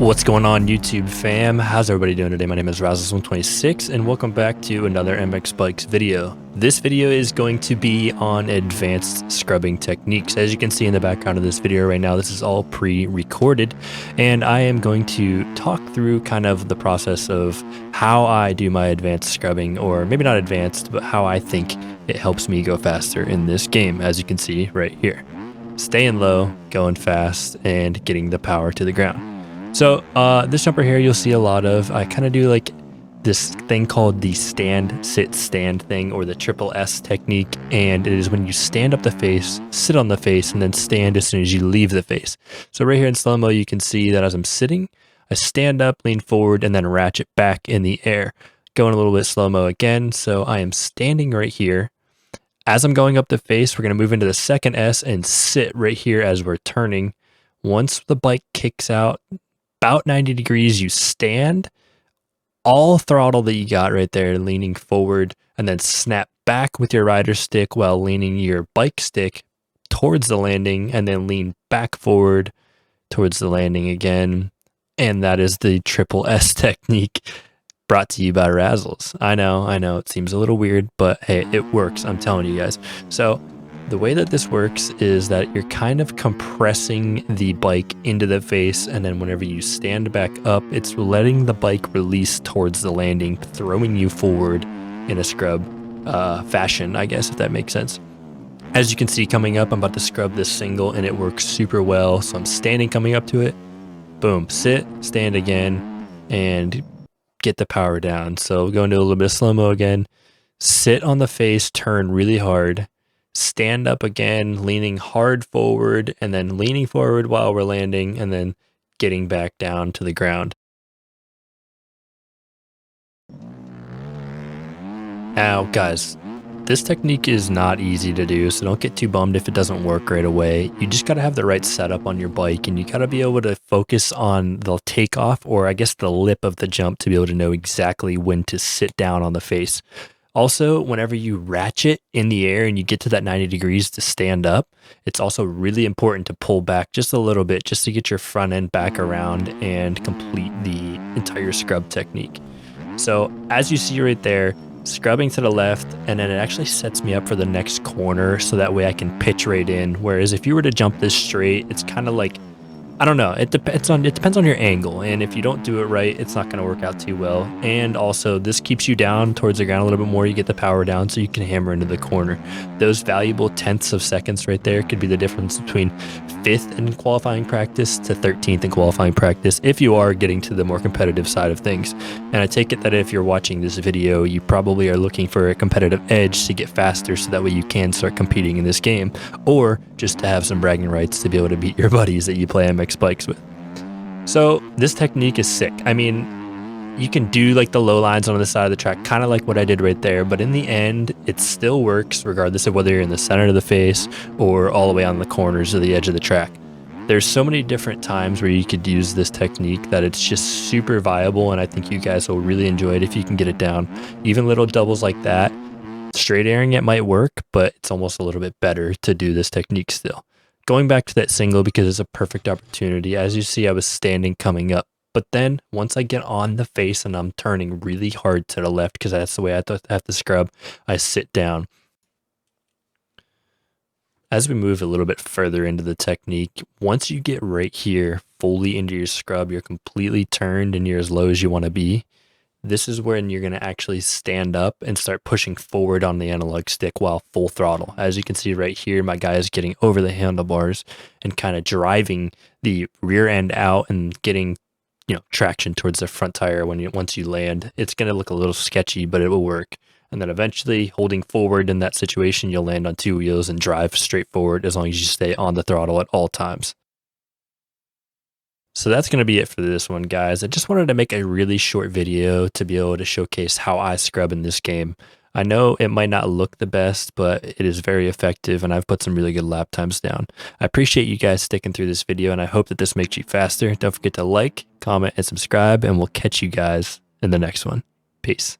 What's going on, YouTube fam? How's everybody doing today? My name is Ryzen126 and welcome back to another MX Bikes video. This video is going to be on advanced scrubbing techniques. As you can see in the background of this video right now, this is all pre-recorded, and I am going to talk through kind of the process of how I do my advanced scrubbing, or maybe not advanced, but how I think it helps me go faster in this game, as you can see right here. Staying low, going fast, and getting the power to the ground. So this jumper here, you'll see a lot of. I kind of do like this thing called the stand, sit, stand thing, or the triple S technique. And it is when you stand up the face, sit on the face, and then stand as soon as you leave the face. So right here in slow-mo, you can see that as I'm sitting, I stand up, lean forward, and then ratchet back in the air. Going a little bit slow-mo again. So I am standing right here. As I'm going up the face, we're going to move into the second S and sit right here as we're turning. Once the bike kicks out about 90 degrees, you stand, all throttle that you got right there, leaning forward, and then snap back with your rider stick while leaning your bike stick towards the landing, and then lean back forward towards the landing again. And that is the triple S technique, brought to you by Razzles. I know, it seems a little weird, but hey, it works, I'm telling you guys. So the way that this works is that you're kind of compressing the bike into the face, and then whenever you stand back up, it's letting the bike release towards the landing, throwing you forward in a scrub fashion, I guess, if that makes sense. As you can see coming up, I'm about to scrub this single, and it works super well. So I'm standing, coming up to it, boom, sit, stand again, and get the power down. So go into a little bit of slow-mo again, sit on the face, turn really hard, stand up again, leaning hard forward, and then leaning forward while we're landing, and then getting back down to the ground. Now, guys, this technique is not easy to do, so don't get too bummed if it doesn't work right away. You just got to have the right setup on your bike, and you got to be able to focus on the takeoff, or I guess the lip of the jump, to be able to know exactly when to sit down on the face. Also, whenever you ratchet in the air and you get to that 90 degrees to stand up, it's also really important to pull back just a little bit, just to get your front end back around and complete the entire scrub technique. So as you see right there, scrubbing to the left, and then it actually sets me up for the next corner, so that way I can pitch right in. Whereas if you were to jump this straight, it's kind of like, I don't know, it depends on your angle, and if you don't do it right, it's not going to work out too well. And also, this keeps you down towards the ground a little bit more. You get the power down so you can hammer into the corner. Those valuable tenths of seconds right there could be the difference between 5th in qualifying practice to 13th in qualifying practice, if you are getting to the more competitive side of things. And I take it that if you're watching this video, you probably are looking for a competitive edge to get faster, so that way you can start competing in this game, or just to have some bragging rights to be able to beat your buddies that you play MX Bikes with. So this technique is sick. I mean, you can do like the low lines on the side of the track, kind of like what I did right there, but in the end, it still works regardless of whether you're in the center of the face or all the way on the corners of the edge of the track. There's so many different times where you could use this technique that it's just super viable, and I think you guys will really enjoy it if you can get it down. Even little doubles like that, straight airing it might work, but it's almost a little bit better to do this technique still. Going back to that single, because it's a perfect opportunity. As you see, I was standing coming up, but then once I get on the face and I'm turning really hard to the left, because that's the way I have to scrub, I sit down. As we move a little bit further into the technique, once you get right here fully into your scrub, you're completely turned and you're as low as you want to be. This is when you're going to actually stand up and start pushing forward on the analog stick while full throttle. As you can see right here, my guy is getting over the handlebars and kind of driving the rear end out and getting, traction towards the front tire once you land. It's going to look a little sketchy, but it will work. And then eventually, holding forward in that situation, you'll land on 2 wheels and drive straight forward as long as you stay on the throttle at all times. So that's going to be it for this one, guys. I just wanted to make a really short video to be able to showcase how I scrub in this game. I know it might not look the best, but it is very effective, and I've put some really good lap times down. I appreciate you guys sticking through this video, and I hope that this makes you faster. Don't forget to like, comment, and subscribe, and we'll catch you guys in the next one. Peace.